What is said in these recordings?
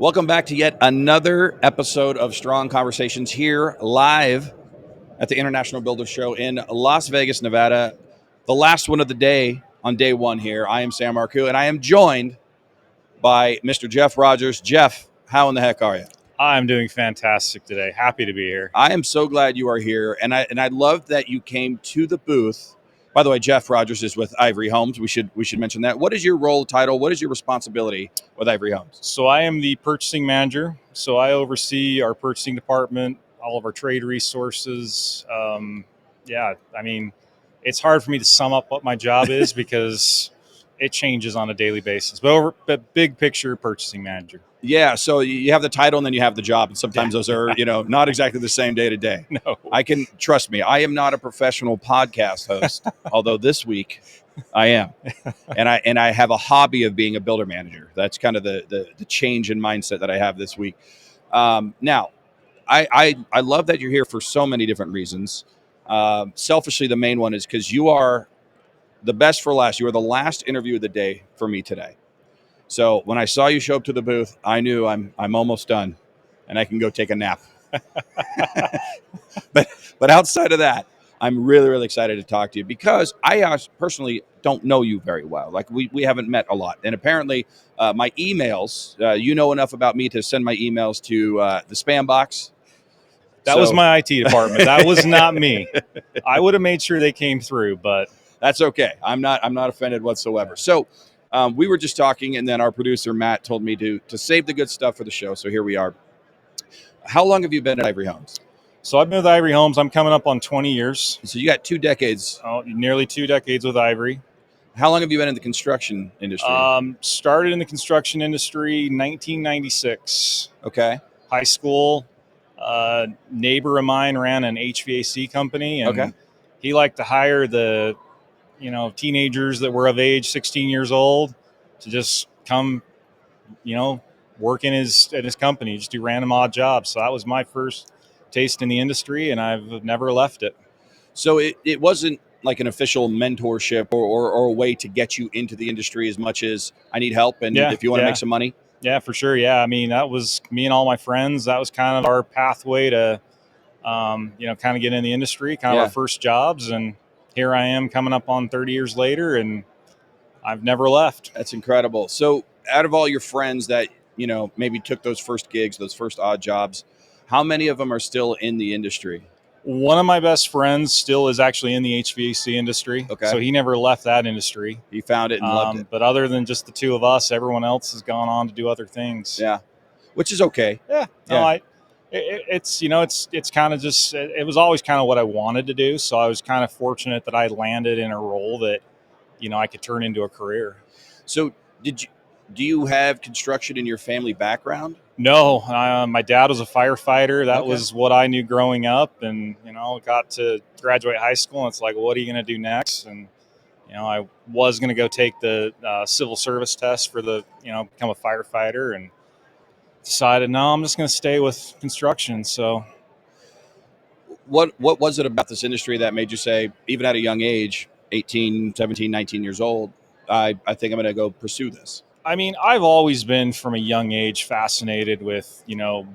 Welcome back to yet another episode of Strong Conversations here live at the International Builder Show in Las Vegas, Nevada. The last one of the day on day one here. I am Sam Marcoux, and I am joined by Mr. Jeff Rogers. Jeff, how in the heck are you? I'm doing fantastic today. Happy to be here. I am so glad you are here, and I love that you came to the booth. By the way, Jeff Rogers is with Ivory Homes. We should mention that. What is your role title? What is your responsibility with Ivory Homes? So I am the purchasing manager. So I oversee our purchasing department, all of our trade resources. It's hard for me to sum up what my job is because it changes on a daily basis. But big picture, purchasing manager. Yeah, so you have the title and then you have the job, and sometimes those are, not exactly the same day to day. No. Trust me, I am not a professional podcast host, although this week I am. And I have a hobby of being a builder manager. That's kind of the change in mindset that I have this week. Now, I love that you're here for so many different reasons. Selfishly, the main one is because you are the best for last. You are the last interview of the day for me today. So when I saw you show up to the booth, I knew I'm almost done, and I can go take a nap. but outside of that, I'm really, really excited to talk to you because I personally don't know you very well. Like we haven't met a lot, and apparently my emails, you know enough about me to send my emails to the spam box. That was my IT department. That was not me. I would have made sure they came through, but that's okay. I'm not offended whatsoever. So. We were just talking, and then our producer, Matt, told me to save the good stuff for the show. So here we are. How long have you been at Ivory Homes? So I've been with Ivory Homes. I'm coming up on 20 years. So you got 2 decades. Nearly 2 decades with Ivory. How long have you been in the construction industry? Started in the construction industry 1996. Okay. High school. Neighbor of mine ran an HVAC company, and he liked to hire the teenagers that were of age, 16 years old, to just come, work at his company, just do random odd jobs. So that was my first taste in the industry, and I've never left it. So it wasn't like an official mentorship or a way to get you into the industry as much as I need help and if you want to make some money? Yeah, for sure. Yeah. I mean, that was me and all my friends. That was kind of our pathway to, kind of get in the industry, kind of our first jobs. And here I am coming up on 30 years later, and I've never left. That's incredible. So out of all your friends that, maybe took those first gigs, those first odd jobs, how many of them are still in the industry? One of my best friends still is actually in the HVAC industry. Okay. So he never left that industry. He found it and loved it. But other than just the two of us, everyone else has gone on to do other things. Yeah. Which is okay. Yeah. No, it's kind of just, it was always kind of what I wanted to do. So I was kind of fortunate that I landed in a role that, I could turn into a career. So do you have construction in your family background? No, my dad was a firefighter. That was what I knew growing up, and got to graduate high school, and it's like, well, what are you going to do next? And I was going to go take the civil service test for the become a firefighter, and decided no, I'm just going to stay with construction. So, what was it about this industry that made you say, even at a young age, 18, 17, 19 years old, I think I'm going to go pursue this? I mean, I've always been from a young age fascinated with,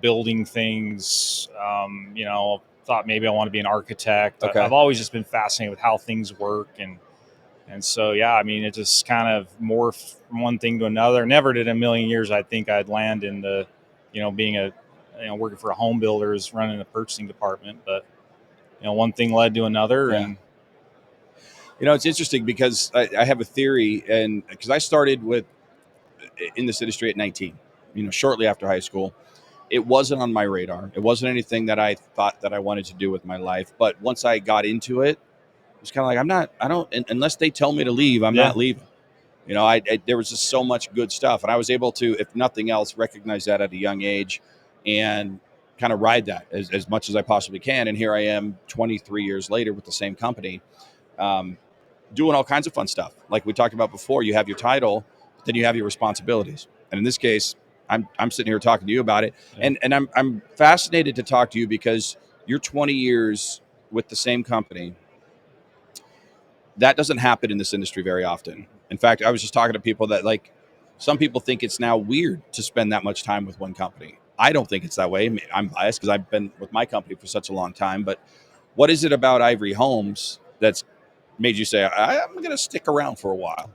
building things, thought maybe I want to be an architect. Okay. I've always just been fascinated with how things work. And so, yeah, I mean, it just kind of morphed from one thing to another. Never did in a million years I think I'd land in the, being working for a home builder is running the purchasing department. But, one thing led to another. Yeah. And it's interesting because I have a theory, and because I started in this industry at 19, shortly after high school. It wasn't on my radar. It wasn't anything that I thought that I wanted to do with my life. But once I got into it, it was kind of like, unless they tell me to leave, I'm not leaving. There was just so much good stuff. And I was able to, if nothing else, recognize that at a young age and kind of ride that as much as I possibly can. And here I am 23 years later with the same company, doing all kinds of fun stuff. Like we talked about before, you have your title, then you have your responsibilities. And in this case, I'm sitting here talking to you about it. Yeah. And I'm fascinated to talk to you because you're 20 years with the same company. That doesn't happen in this industry very often. In fact, I was just talking to people that Some people think it's now weird to spend that much time with one company. I don't think it's that way. I mean, I'm biased because I've been with my company for such a long time. But what is it about Ivory Homes that's made you say, I'm going to stick around for a while?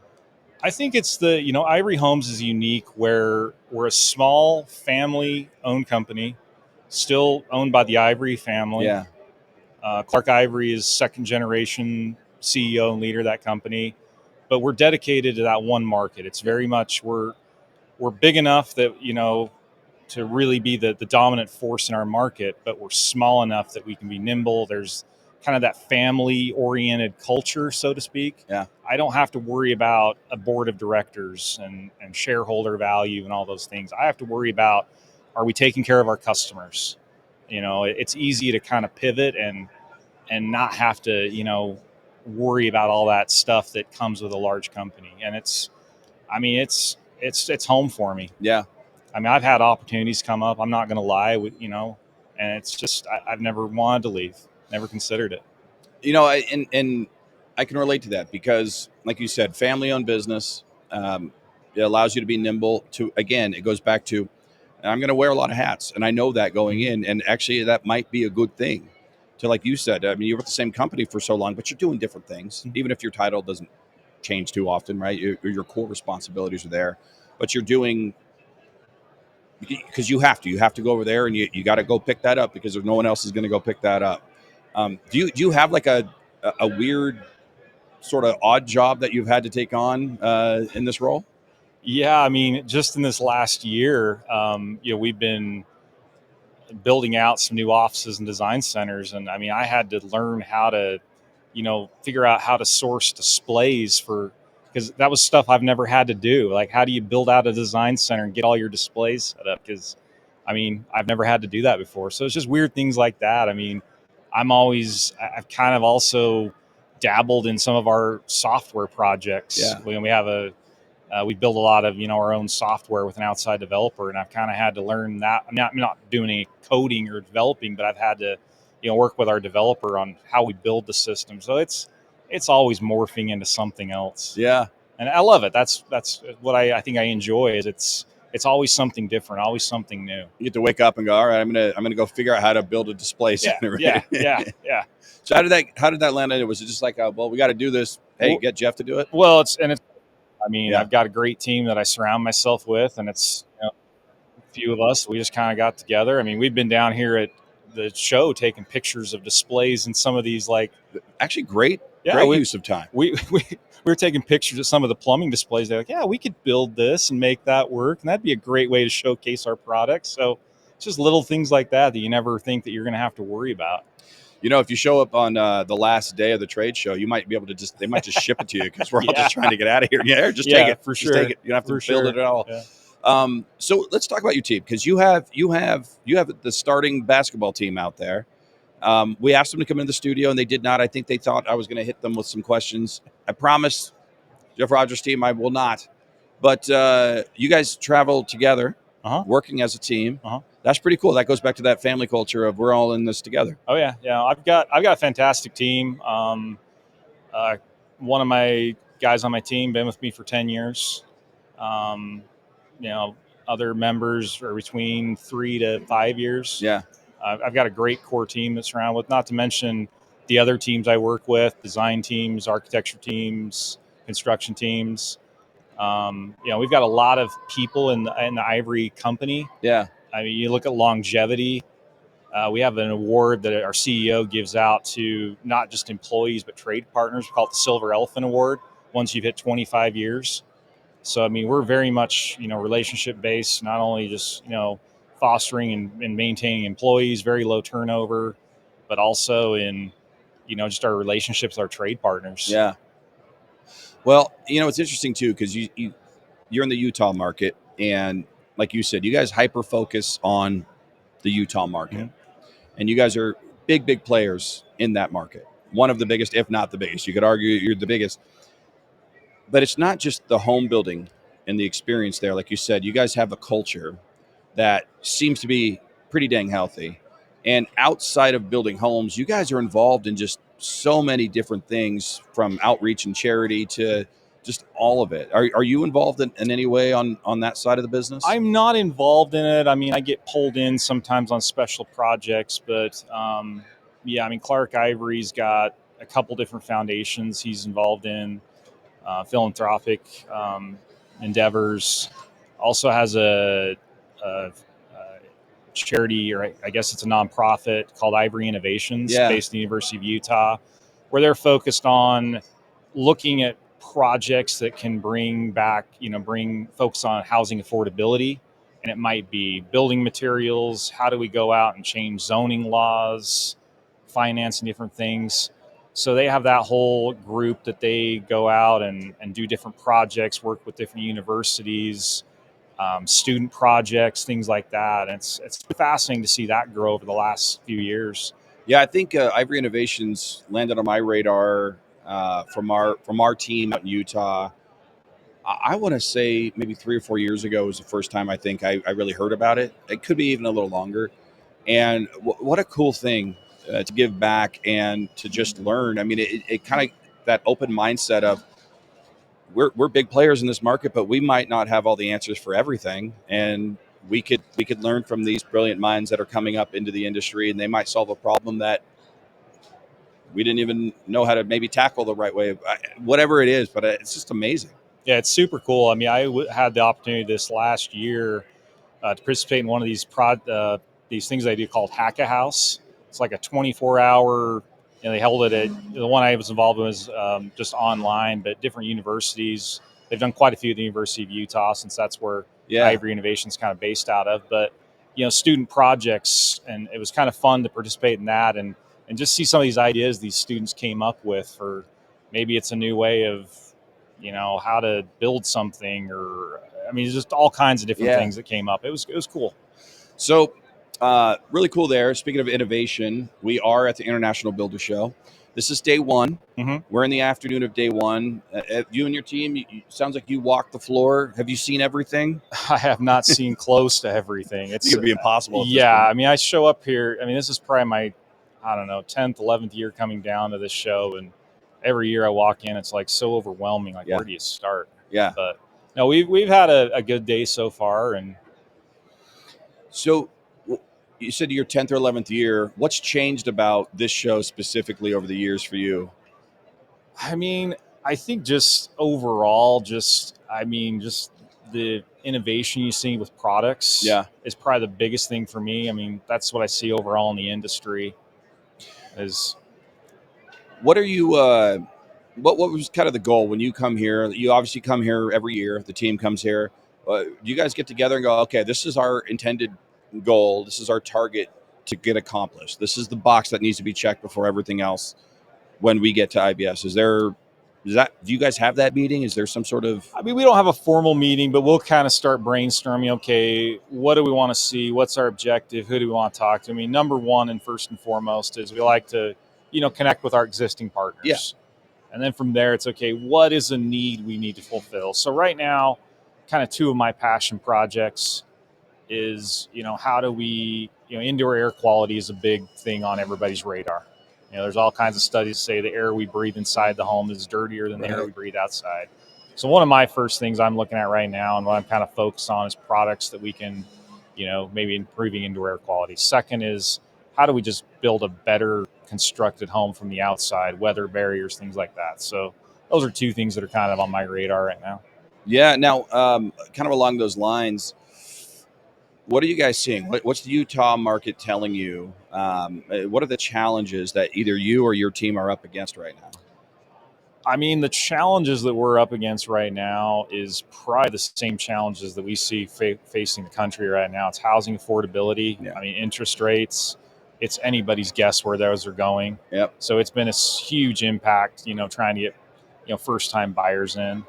I think it's the, Ivory Homes is unique where we're a small family owned company, still owned by the Ivory family. Yeah. Clark Ivory is second generation CEO and leader of that company, but we're dedicated to that one market. It's very much, we're big enough that, to really be the dominant force in our market, but we're small enough that we can be nimble. There's kind of that family oriented culture, so to speak. Yeah. I don't have to worry about a board of directors and shareholder value and all those things. I have to worry about, are we taking care of our customers? It's easy to kind of pivot and not have to, worry about all that stuff that comes with a large company. And it's home for me. Yeah. I mean, I've had opportunities come up. I'm not going to lie, and it's just I've never wanted to leave, never considered it. And I can relate to that because, like you said, family-owned business. It allows you to be nimble. Again, it goes back to, I'm going to wear a lot of hats, and I know that going in. And actually, that might be a good thing. To, like you said, I mean, you're with the same company for so long, but you're doing different things, even if your title doesn't change too often, right? Your core responsibilities are there, but you're doing, because you have to go over there and you got to go pick that up because there's no one else is going to go pick that up. Do you have like a weird sort of odd job that you've had to take on in this role? Yeah, I mean, just in this last year, we've been building out some new offices and design centers, and I mean, I had to learn how to, figure out how to source displays because that was stuff I've never had to do. Like, how do you build out a design center and get all your displays set up? Because, I mean, I've never had to do that before. So it's just weird things like that. I mean, I've kind of also dabbled in some of our software projects. Yeah. We have we build a lot of our own software with an outside developer, and I've kind of had to learn that. I'm not doing any coding or developing, but I've had to work with our developer on how we build the system. So it's always morphing into something else. Yeah, and I love it. That's what I think I enjoy. Is it's always something different, always something new. you get to wake up and go, all right, I'm gonna go figure out how to build a display center. Yeah. So how did that land? Was it just like, well, we got to do this? Hey, get Jeff to do it. Well, I mean, Yeah. I've got a great team that I surround myself with, and it's a few of us. We just kind of got together. I mean, we've been down here at the show taking pictures of displays and some of these actually great use of time. We were taking pictures of some of the plumbing displays. They're like, yeah, we could build this and make that work, and that'd be a great way to showcase our products. So it's just little things like that you never think that you're going to have to worry about. If you show up on the last day of the trade show, you might be able to they might just ship it to you because we're all just trying to get out of here. Yeah, just take it. For just sure. take it. You don't have to build it at all. Yeah. So let's talk about your team, because you have the starting basketball team out there. We asked them to come into the studio and they did not. I think they thought I was going to hit them with some questions. I promise, Jeff Rogers' team, I will not. But you guys travel together, working as a team. That's pretty cool. That goes back to that family culture of we're all in this together. Oh yeah. I've got a fantastic team. One of my guys on my team been with me for 10 years. Other members are between 3 to 5 years. Yeah. I've got a great core team that's around with, not to mention the other teams I work with, design teams, architecture teams, construction teams. We've got a lot of people in the Ivory company. Yeah. I mean, you look at longevity. We have an award that our CEO gives out to not just employees, but trade partners. We call it the Silver Elephant Award once you've hit 25 years. So, I mean, we're very much, relationship based, not only just, fostering and maintaining employees, very low turnover, but also in, just our relationships with our trade partners. Yeah. Well, it's interesting too, because you're in the Utah market, and like you said, you guys hyper focus on the Utah market, and you guys are big players in that market. One of the biggest, if not the biggest. You could argue you're the biggest. But it's not just the home building and the experience there. Like you said, you guys have a culture that seems to be pretty dang healthy. And outside of building homes, you guys are involved in just so many different things, from outreach and charity to just all of it. Are you involved in any way on that side of the business? I'm not involved in it. I mean, I get pulled in sometimes on special projects, but yeah, I mean, Clark Ivory's got a couple different foundations he's involved in, philanthropic endeavors. Also has a charity, or I guess it's a nonprofit called Ivory Innovations, Yeah. based in the University of Utah, where they're focused on looking at projects that can bring focus on housing affordability. And it might be building materials. How do we go out and change zoning laws, financing different things? So they have that whole group that they go out and do different projects, work with different universities, student projects, things like that. And it's fascinating to see that grow over the last few years. Yeah, I think Ivory Innovations landed on my radar from our team out in Utah. I want to say maybe 3 or 4 years ago was the first time I think I really heard about it. It could be even a little longer. And what a cool thing to give back and to just learn. I mean, it kind of that open mindset of we're big players in this market, but we might not have all the answers for everything, and we could learn from these brilliant minds that are coming up into the industry, and they might solve a problem that we didn't even know how to maybe tackle the right way, whatever it is. But it's just amazing. Yeah, it's super cool. I mean, had the opportunity this last year to participate in one of these things they do called Hack a House. It's like a 24-hour. They held it at the one I was involved in was just online, but different universities. They've done quite a few at the University of Utah, since that's where Ivory Innovations kind of based out of. But student projects, and it was kind of fun to participate in that and just see some of these ideas these students came up with for maybe it's a new way of how to build something, or I mean, just all kinds of different things that came up. It was cool. So, really cool there. Speaking of innovation, we are at the International Builder Show. This is day one. Mm-hmm. We're in the afternoon of day one. You and your team, sounds like you walked the floor. Have you seen everything? I have not seen close to everything. It's going to be impossible. Yeah, I mean, I show up here. I mean, this is probably my, I don't know, 10th, 11th year coming down to this show, and every year I walk in, it's like so overwhelming. Like, where do you start? Yeah. But no, we've had a good day so far, and so you said your 10th or 11th year. What's changed about this show specifically over the years for you? I mean, I think just overall, just the innovation you see with products is probably the biggest thing for me. I mean, that's what I see overall in the industry. What are you? What was kind of the goal when you come here? You obviously come here every year. The team comes here. Do you guys get together and go, okay, this is our intended goal. This is our target to get accomplished. This is the box that needs to be checked before everything else when we get to IBS. Do you guys have that meeting? Is there some sort of... I mean, we don't have a formal meeting, but we'll kind of start brainstorming. Okay, what do we want to see? What's our objective? Who do we want to talk to? I mean, number one and first and foremost is we like to, connect with our existing partners. Yeah. And then from there, it's okay, what is a need we need to fulfill? So right now, kind of two of my passion projects is, how do we, indoor air quality is a big thing on everybody's radar. There's all kinds of studies that say the air we breathe inside the home is dirtier than the air we breathe outside. So one of my first things I'm looking at right now and what I'm kind of focused on is products that we can, maybe improving indoor air quality. Second is how do we just build a better constructed home from the outside, weather barriers, things like that. So those are two things that are kind of on my radar right now. Yeah. Now, kind of along those lines, what are you guys seeing? What's the Utah market telling you? What are the challenges that either you or your team are up against right now? I mean, the challenges that we're up against right now is probably the same challenges that we see facing the country right now. It's housing affordability. Yeah. I mean, interest rates. It's anybody's guess where those are going. Yep. So it's been a huge impact, trying to get, first-time buyers in.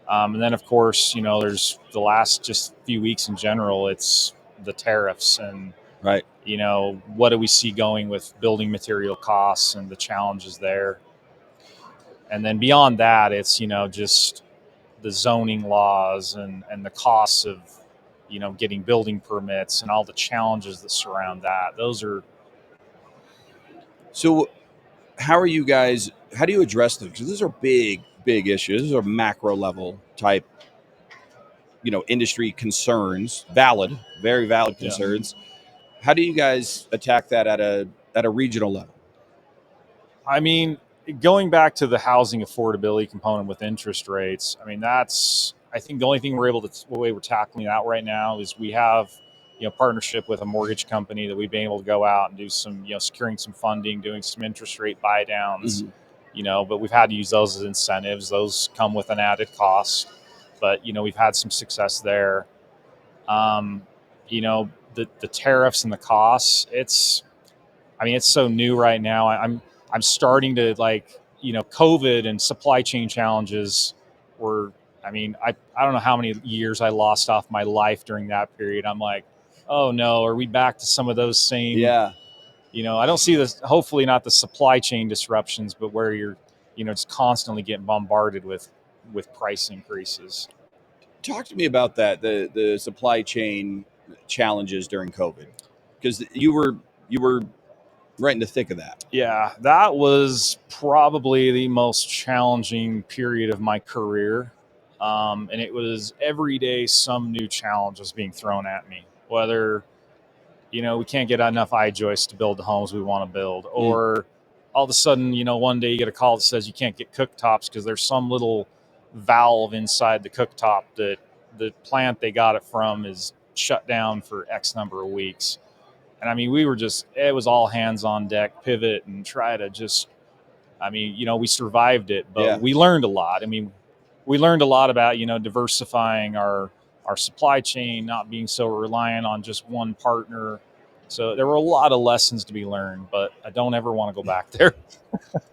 And then, of course, there's the last just few weeks in general, it's the tariffs and, right. What do we see going with building material costs and the challenges there. And then beyond that, it's, just the zoning laws and the costs of, getting building permits and all the challenges that surround that. Those are. So how are you guys? How do you address them? Because these are big issues. These are macro level type, industry concerns. Valid, very valid Yeah. concerns. How do you guys attack that at a regional level? I mean, going back to the housing affordability component with interest rates, I mean, that's, I think the only thing the way we're tackling that right now is we have, partnership with a mortgage company that we've been able to go out and do some, securing some funding, doing some interest rate buy downs, Mm-hmm. but we've had to use those as incentives. Those come with an added cost, but, we've had some success there. Um, the tariffs and the costs, it's so new right now. I'm starting to COVID and supply chain challenges were. I don't know how many years I lost off my life during that period. I'm like, oh no, are we back to some of those same? Yeah. I don't see this. Hopefully, not the supply chain disruptions, but where you're, just constantly getting bombarded with price increases. Talk to me about that, the supply chain challenges during COVID, because you were right in the thick of that. Yeah, that was probably the most challenging period of my career. And it was every day some new challenge was being thrown at me. Whether, we can't get enough I-joists to build the homes we want to build, Mm. or all of a sudden, one day you get a call that says you can't get cooktops because there's some little valve inside the cooktop that the plant they got it from is shut down for X number of weeks. And we were it was all hands on deck, pivot and try to just, we survived it, but Yeah. we learned a lot. We learned a lot about, diversifying our supply chain, not being so reliant on just one partner. So there were a lot of lessons to be learned, but I don't ever want to go back there.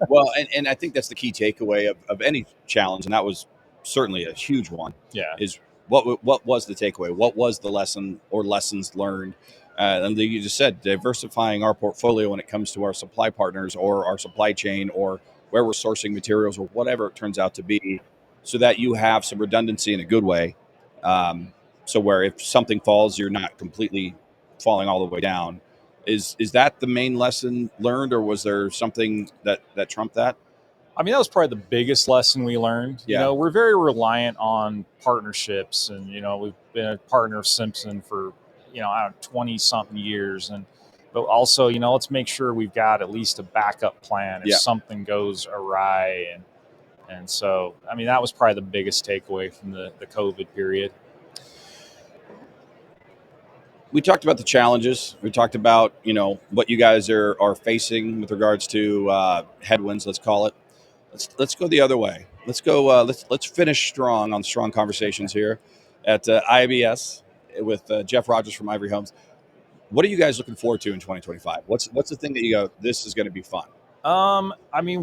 Well, and I think that's the key takeaway of any challenge, and that was certainly a huge one. Yeah. Is what was the takeaway? What was the lesson or lessons learned? And you just said diversifying our portfolio when it comes to our supply partners or our supply chain or where we're sourcing materials or whatever it turns out to be, so that you have some redundancy in a good way. Um, so where if something falls, you're not completely falling all the way down. Is that the main lesson learned, or was there something that trumped that? That was probably the biggest lesson we learned. Yeah. We're very reliant on partnerships, and we've been a partner of Simpson for I don't know, 20 something years, and but also let's make sure we've got at least a backup plan if Yeah. something goes awry, and so that was probably the biggest takeaway from the COVID period. We talked about the challenges. We talked about what you guys are facing with regards to headwinds. Let's call it. Let's go the other way. Let's go. Let's finish strong on strong conversations here at IBS with Jeff Rogers from Ivory Homes. What are you guys looking forward to in 2025? What's the thing that you go, this is going to be fun?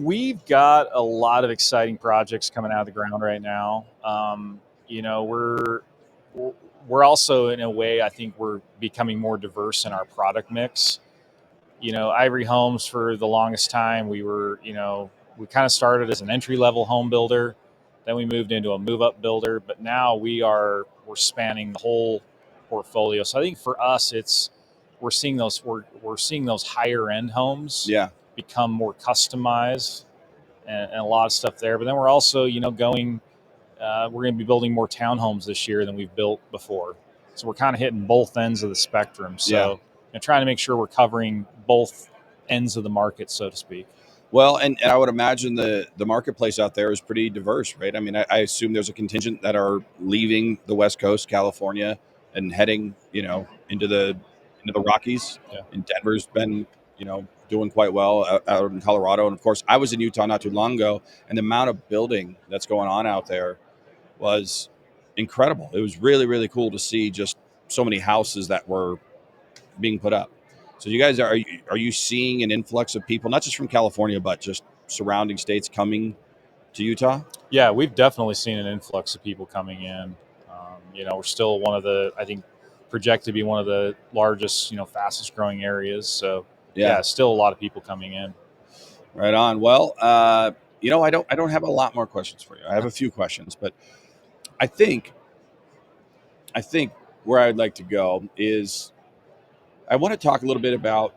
We've got a lot of exciting projects coming out of the ground right now. We're also, in a way, I think we're becoming more diverse in our product mix. Ivory Homes, for the longest time, we kind of started as an entry level home builder, then we moved into a move up builder, but now we're spanning the whole portfolio. So I think for us, we're seeing those higher end homes Yeah. become more customized, and a lot of stuff there. But then we're also, we're going to be building more townhomes this year than we've built before. So we're kind of hitting both ends of the spectrum. So trying to make sure we're covering both ends of the market, so to speak. Well, and I would imagine the marketplace out there is pretty diverse, right? I mean, I assume there's a contingent that are leaving the West Coast, California, and heading, into the Rockies. Yeah. And Denver's been, doing quite well out in Colorado. And of course, I was in Utah not too long ago, and the amount of building that's going on out there was incredible. It was really, really cool to see just so many houses that were being put up. So you guys are you seeing an influx of people, not just from California, but just surrounding states coming to Utah? Yeah, we've definitely seen an influx of people coming in. We're still one of the, I think, projected to be one of the largest, fastest growing areas. So yeah, still a lot of people coming in. Right on. Well, I don't have a lot more questions for you. I have a few questions, but I think I think where I'd like to go is I want to talk a little bit about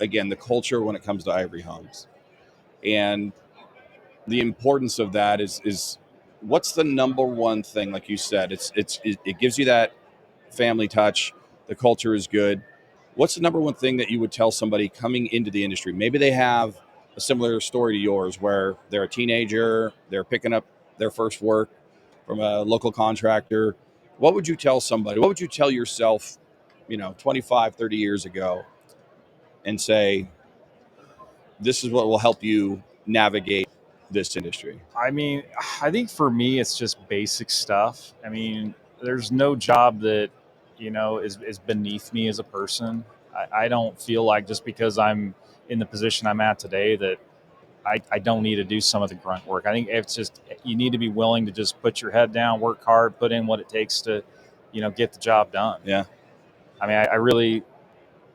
again, the culture when it comes to Ivory Homes. And the importance of that is what's the number one thing? Like you said, it gives you that family touch. The culture is good. What's the number one thing that you would tell somebody coming into the industry? Maybe they have a similar story to yours where they're a teenager, they're picking up their first work from a local contractor. What would you tell somebody? What would you tell yourself, 25, 30 years ago, and say, this is what will help you navigate this industry? I mean, I think for me, it's just basic stuff. I mean, there's no job that, is beneath me as a person. I don't feel like just because I'm in the position I'm at today that I don't need to do some of the grunt work. I think it's just, you need to be willing to just put your head down, work hard, put in what it takes to, get the job done. Yeah. I mean, I really,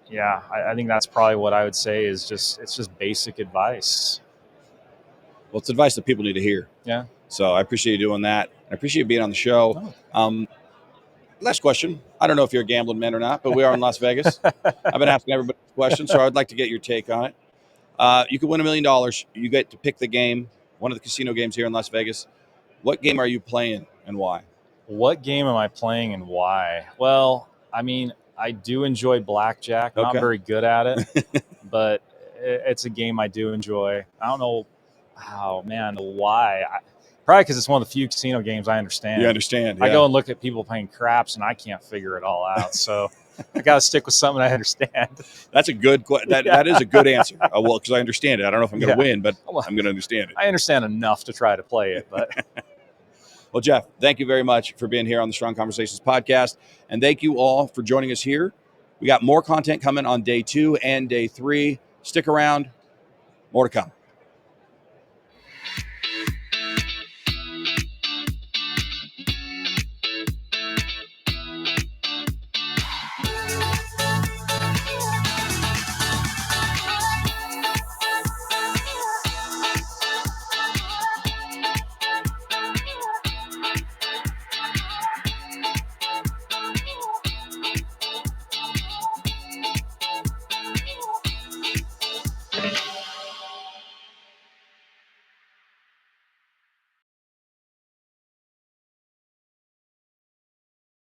yeah, I think that's probably what I would say is it's just basic advice. Well, it's advice that people need to hear. Yeah. So I appreciate you doing that. I appreciate you being on the show. Last question. I don't know if you're a gambling man or not, but we are in Las Vegas. I've been asking everybody this question, so I'd like to get your take on it. You could win $1 million. You get to pick the game, one of the casino games here in Las Vegas. What game are you playing and why? What game am I playing and why? Well, I mean, I do enjoy blackjack. Not very good at it, but it's a game I do enjoy. I don't know. Oh, man, why? Probably because it's one of the few casino games I understand. You understand. Yeah. I go and look at people playing craps, and I can't figure it all out. So I got to stick with something I understand. That's a good that is a good answer. Well, because I understand it. I don't know if I'm going to win, but I'm going to understand it. I understand enough to try to play it. But well, Jeff, thank you very much for being here on the Strong Conversations podcast. And thank you all for joining us here. We got more content coming on day 2 and day 3. Stick around. More to come.